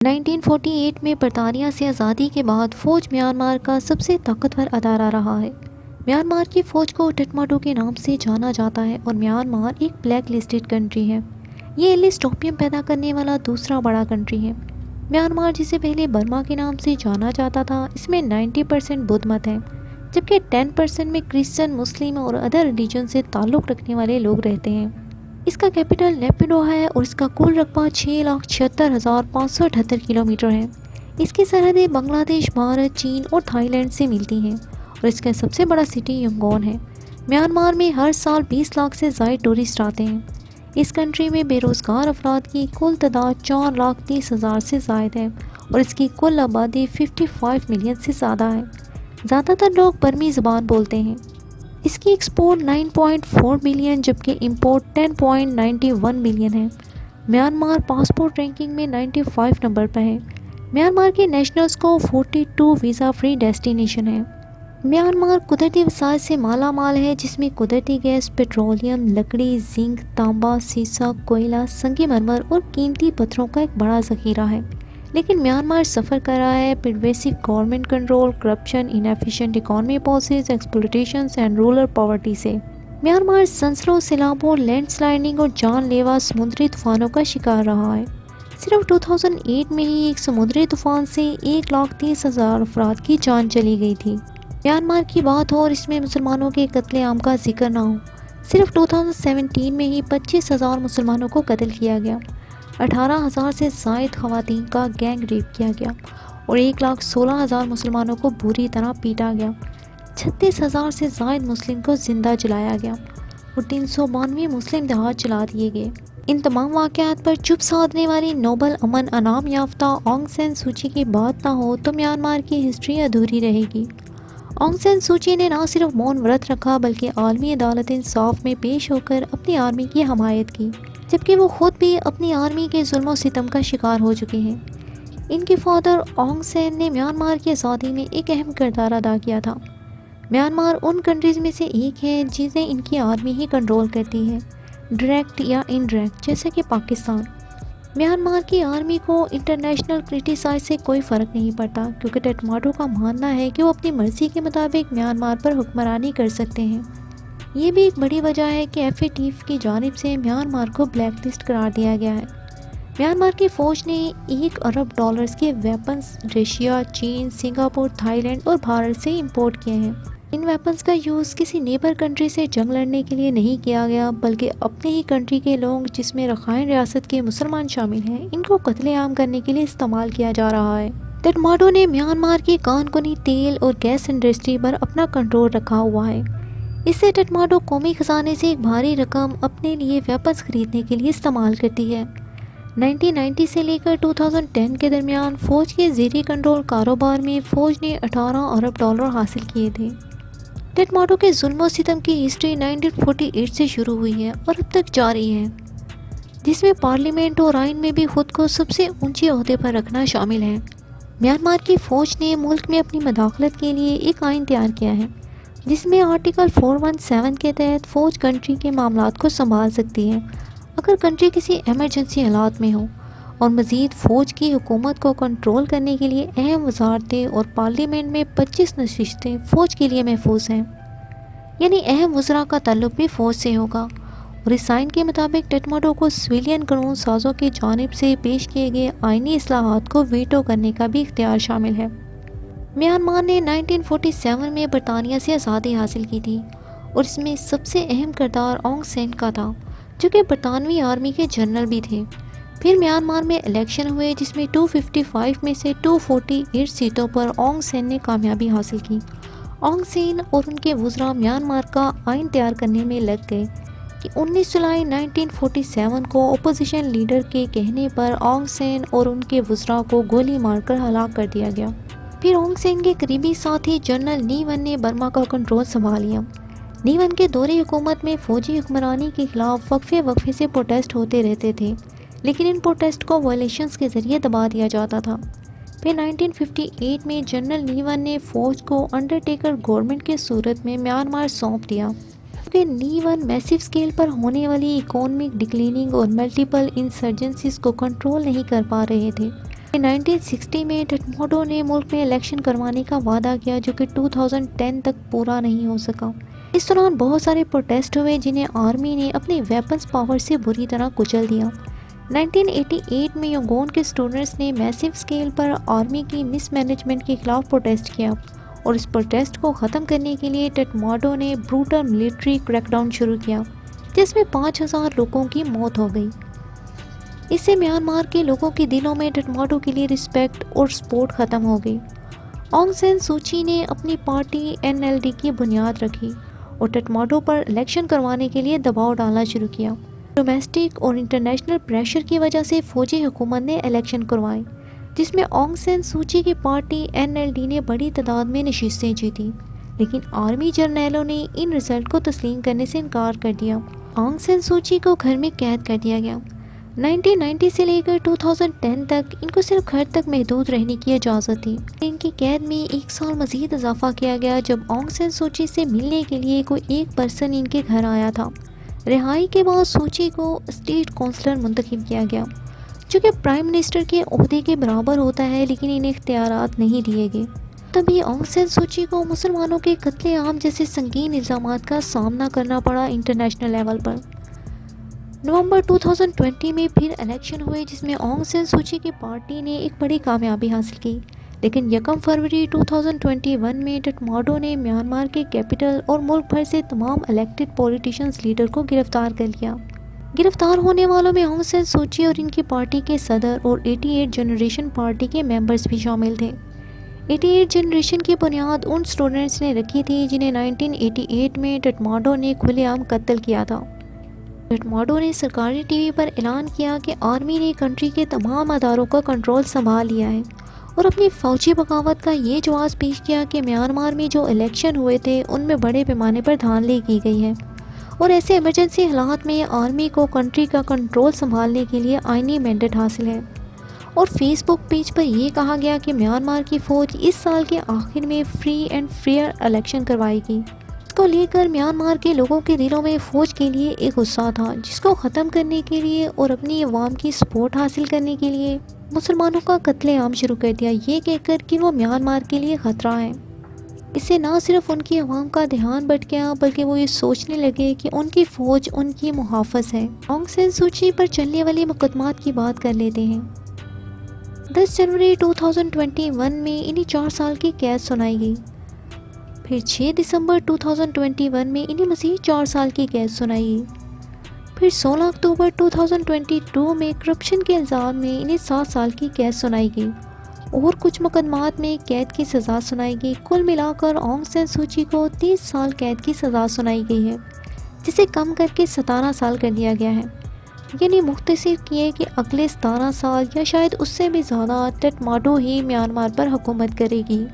1948 میں برطانیہ سے آزادی کے بعد فوج میانمار کا سب سے طاقتور ادارہ رہا ہے۔ میانمار کی فوج کو ٹٹماڈو کے نام سے جانا جاتا ہے اور میانمار ایک بلیک لسٹڈ کنٹری ہے۔ یہ ایلسٹ اوپیم پیدا کرنے والا دوسرا بڑا کنٹری ہے۔ میانمار جسے پہلے برما کے نام سے جانا جاتا تھا، اس میں 90% بدھ مت ہے، جبکہ 10% میں کرسچن، مسلم اور ادر ریلیجن سے تعلق رکھنے والے لوگ رہتے ہیں۔ اس کا کیپٹل نیپیڈو ہے اور اس کا کل رقبہ 6,76,578 کلومیٹر ہے۔ اس کی سرحدیں بنگلہ دیش، بھارت، چین اور تھائی لینڈ سے ملتی ہیں اور اس کا سب سے بڑا سٹی ینگون ہے۔ میانمار میں ہر سال 20 لاکھ سے زائد ٹورسٹ آتے ہیں۔ اس کنٹری میں بے روزگار افراد کی کل تعداد 4,30,000 سے زائد ہے اور اس کی کل آبادی 55 ملین سے زیادہ ہے۔ زیادہ تر لوگ برمی زبان بولتے ہیں۔ اس کی ایکسپورٹ 9.4 بلین جبکہ امپورٹ 10.91 بلین ہے۔ میانمار پاسپورٹ رینکنگ میں 95 نمبر پر ہے۔ میانمار کے نیشنلز کو 42 ویزا فری ڈیسٹینیشن ہے۔ میانمار قدرتی وسائل سے مالا مال ہے، جس میں قدرتی گیس، پیٹرولیم، لکڑی، زنک، تانبا، سیسا، کوئلہ، سنگ مرمر اور قیمتی پتھروں کا ایک بڑا ذخیرہ ہے۔ لیکن میانمار سفر کر رہا ہے progressive government control, corruption, inefficient economy policies, exploitations and rural poverty سے۔ میانمار زلزلوں، سیلابوں، لینڈ سلائڈنگ اور جان لیوا سمندری طوفانوں کا شکار رہا ہے۔ صرف 2008 میں ہی ایک سمندری طوفان سے 1,30,000 افراد کی جان چلی گئی تھی۔ میانمار کی بات ہو اور اس میں مسلمانوں کے قتل عام کا ذکر نہ ہو۔ صرف 2017 میں ہی 25,000 مسلمانوں کو قتل کیا گیا، 18,000 سے زائد خواتین کا گینگ ریپ کیا گیا اور 1,16,000 مسلمانوں کو بری طرح پیٹا گیا، 36,000 سے زائد مسلم کو زندہ جلایا گیا اور 392 مسلم دیہات جلا دیے گئے۔ ان تمام واقعات پر چپ سادھنے والی نوبل امن انعام یافتہ آنگ سین سوچی کی بات نہ ہو تو میانمار کی ہسٹری ادھوری رہے گی۔ آنگ سین سوچی نے نہ صرف مون ورت رکھا بلکہ عالمی عدالت انصاف میں پیش ہو کر اپنی آرمی کی حمایت کی، جبکہ وہ خود بھی اپنی آرمی کے ظلم و ستم کا شکار ہو چکے ہیں۔ ان کے فادر آنگ سین نے میانمار کی آزادی میں ایک اہم کردار ادا کیا تھا۔ میانمار ان کنٹریز میں سے ایک ہے جنہیں ان کی آرمی ہی کنٹرول کرتی ہے، ڈائریکٹ یا انڈائریکٹ، جیسا کہ پاکستان۔ میانمار کی آرمی کو انٹرنیشنل کرٹیسائز سے کوئی فرق نہیں پڑتا، کیونکہ ٹٹماڈو کا ماننا ہے کہ وہ اپنی مرضی کے مطابق میانمار پر حکمرانی کر سکتے ہیں۔ یہ بھی ایک بڑی وجہ ہے کہ FATF کی جانب سے میانمار کو بلیک لسٹ قرار دیا گیا ہے۔ میانمار کی فوج نے $1 ارب کے ویپنز رشیا، چین، سنگاپور، تھائی لینڈ اور بھارت سے امپورٹ کیے ہیں۔ ان ویپنز کا یوز کسی نیبر کنٹری سے جنگ لڑنے کے لیے نہیں کیا گیا، بلکہ اپنے ہی کنٹری کے لوگ، جس میں رخائن ریاست کے مسلمان شامل ہیں، ان کو قتل عام کرنے کے لیے استعمال کیا جا رہا ہے۔ ٹٹماڈو نے میانمار کی کان کنی تیل اور گیس انڈسٹری پر اپنا کنٹرول رکھا ہوا ہے۔ اس سے ٹٹماڈو قومی خزانے سے ایک بھاری رقم اپنے لیے ویپنز خریدنے کے لیے استعمال کرتی ہے۔ 1990 سے لے کر 2010 کے درمیان فوج کے زیر کنٹرول کاروبار میں فوج نے $18 ارب حاصل کیے تھے۔ ٹٹماڈو کے ظلم و ستم کی ہسٹری 1948 سے شروع ہوئی ہے اور اب تک جاری ہے، جس میں پارلیمنٹ اور آئین میں بھی خود کو سب سے اونچے عہدے پر رکھنا شامل ہے۔ میانمار کی فوج نے ملک میں اپنی مداخلت کے لیے ایک آئین تیار کیا ہے، جس میں آرٹیکل 417 کے تحت فوج کنٹری کے معاملات کو سنبھال سکتی ہے اگر کنٹری کسی ایمرجنسی حالات میں ہو، اور مزید فوج کی حکومت کو کنٹرول کرنے کے لیے اہم وزارتیں اور پارلیمنٹ میں 25 نشستیں فوج کے لیے محفوظ ہیں، یعنی اہم وزراء کا تعلق بھی فوج سے ہوگا۔ اور اس آئین کے مطابق ٹٹماڈو کو سویلین قانون سازوں کی جانب سے پیش کیے گئے آئینی اصلاحات کو ویٹو کرنے کا بھی اختیار شامل ہے۔ میانمار نے 1947 میں برطانیہ سے آزادی حاصل کی تھی اور اس میں سب سے اہم کردار آنگ سین کا تھا، جو کہ برطانوی آرمی کے جنرل بھی تھے۔ پھر میانمار میں الیکشن ہوئے جس میں 255 میں سے 248 سیٹوں پر آنگ سین نے کامیابی حاصل کی۔ آنگ سین اور ان کے وزراء میانمار کا آئین تیار کرنے میں لگ گئے کہ 19 جولائی 1947 کو اپوزیشن لیڈر کے کہنے پر آنگ سین اور ان کے وزراء کو گولی مار کر ہلاک کر دیا گیا۔ پھر آنگ سین کے قریبی ساتھی جنرل نی ون نے برما کا کنٹرول سنبھال لیا۔ نی ون کے دور حکومت میں فوجی حکمرانی کے خلاف وقفے سے پروٹیسٹ ہوتے رہتے تھے، لیکن ان پروٹیسٹ کو وائلیشنز کے ذریعے دبا دیا جاتا تھا۔ پھر 1958 میں جنرل نی ون نے فوج کو انڈرٹیکر گورنمنٹ کے صورت میں میانمار سونپ دیا، کیونکہ نی ون میسو اسکیل پر ہونے والی اکانومک ڈکلیننگ اور ملٹیپل انسرجنسیز کو کنٹرول نہیں کر پا رہے تھے۔ 1960 میں ٹٹماٹو نے ملک میں الیکشن کروانے کا وعدہ کیا جو کہ 2010 تک پورا نہیں ہو سکا۔ اس دوران بہت سارے پروٹیسٹ ہوئے جنہیں آرمی نے اپنی ویپنز پاور سے بری طرح کچل دیا۔ 1988 میں ینگون کے اسٹوڈنٹس نے میسو اسکیل پر آرمی کی مس مینجمنٹ کے خلاف پروٹیسٹ کیا اور اس پروٹیسٹ کو ختم کرنے کے لیے ٹٹماٹو نے بروٹل ملٹری کریک ڈاؤن شروع کیا جس میں 5000 لوگوں کی موت ہو گئی۔ اس سے میانمار کے لوگوں کے دلوں میں ٹٹماٹو کے لیے رسپیکٹ اور سپورٹ ختم ہو گئی۔ آنگ سین سوچی نے اپنی پارٹی NLD کی بنیاد رکھی اور ٹٹماٹو پر الیکشن کروانے کے لیے دباؤ ڈالنا شروع کیا۔ ڈومیسٹک اور انٹرنیشنل پریشر کی وجہ سے فوجی حکومت نے الیکشن کروائے جس میں آنگ سین سوچی کی پارٹی NLD نے بڑی تعداد میں نشستیں جیتی، لیکن آرمی جرنیلوں نے ان رزلٹ کو تسلیم کرنے سے انکار کر دیا۔ آنگ سین سوچی کو گھر میں قید کر دیا گیا۔ 1990 سے لے کر 2010 تک ان کو صرف گھر تک محدود رہنے کی اجازت تھی۔ ان کی قید میں 1 سال مزید اضافہ کیا گیا جب آنگ سین سوچی سے ملنے کے لیے کوئی ایک پرسن ان کے گھر آیا تھا۔ رہائی کے بعد سوچی کو اسٹیٹ کونسلر منتخب کیا گیا جو کہ پرائم منسٹر کے عہدے کے برابر ہوتا ہے، لیکن انہیں اختیارات نہیں دیے گئے۔ تبھی آنگ سین سوچی کو مسلمانوں کے قتل عام جیسے سنگین الزامات کا سامنا کرنا پڑا انٹرنیشنل لیول پر۔ نومبر 2020 میں پھر الیکشن ہوئے جس میں آنگ سین سوچی کی پارٹی نے ایک بڑی کامیابی حاصل کی، لیکن 1 فروری 2021 میں ٹٹماٹو نے میانمار کے کیپٹل اور ملک بھر سے تمام الیکٹڈ پولیٹیشنز لیڈر کو گرفتار کر لیا۔ گرفتار ہونے والوں میں آنگ سین سوچی اور ان کی پارٹی کے صدر اور 88 جنریشن پارٹی کے ممبرز بھی شامل تھے۔ 88 جنریشن کی بنیاد ان اسٹوڈنٹس نے رکھی تھی جنہیں 1988 میں ٹٹماٹو نے کھلے عام قتل کیا تھا۔ ٹٹماٹو نے سرکاری ٹی وی پر اعلان کیا کہ آرمی نے کنٹری کے تمام اداروں کا کنٹرول سنبھال لیا ہے اور اپنی فوجی بغاوت کا یہ جواز پیش کیا کہ میانمار میں جو الیکشن ہوئے تھے ان میں بڑے پیمانے پر دھاندلی کی گئی ہے اور ایسے ایمرجنسی حالات میں آرمی کو کنٹری کا کنٹرول سنبھالنے کے لیے آئینی مینڈیٹ حاصل ہے۔ اور فیس بک پیج پر یہ کہا گیا کہ میانمار کی فوج اس سال کے آخر میں فری اینڈ فیئر الیکشن کروائے گی۔ اس کو لے کر میانمار کے لوگوں کے دلوں میں فوج کے لیے ایک غصہ تھا جس کو ختم کرنے کے لیے اور اپنی عوام کی سپورٹ حاصل کرنے کے لیے مسلمانوں کا قتل عام شروع کر دیا، یہ کہہ کر کہ وہ میانمار کے لیے خطرہ ہیں۔ اس سے نہ صرف ان کی عوام کا دھیان بٹ گیا بلکہ وہ یہ سوچنے لگے کہ ان کی فوج ان کی محافظ ہے۔ آنگ سین سوچی پر چلنے والے مقدمات کی بات کر لیتے ہیں۔ 10 جنوری 2021 میں انہیں 4 سال کی قید سنائی گئی۔ پھر 6 دسمبر 2021 میں انہیں مزید 4 سال کی قید سنائی گئی۔ پھر 16 اکتوبر 2022 میں کرپشن کے الزام میں انہیں 7 سال کی قید سنائی گئی اور کچھ مقدمات میں قید کی سزا سنائی گئی۔ کل ملا کر آنگ سین سوچی کو 30 سال قید کی سزا سنائی گئی ہے جسے کم کر کے 17 سال کر دیا گیا ہے، یعنی مختصر کیے کہ اگلے 17 سال یا شاید اس سے بھی زیادہ ٹٹماٹو ہی میانمار پر حکومت کرے گی۔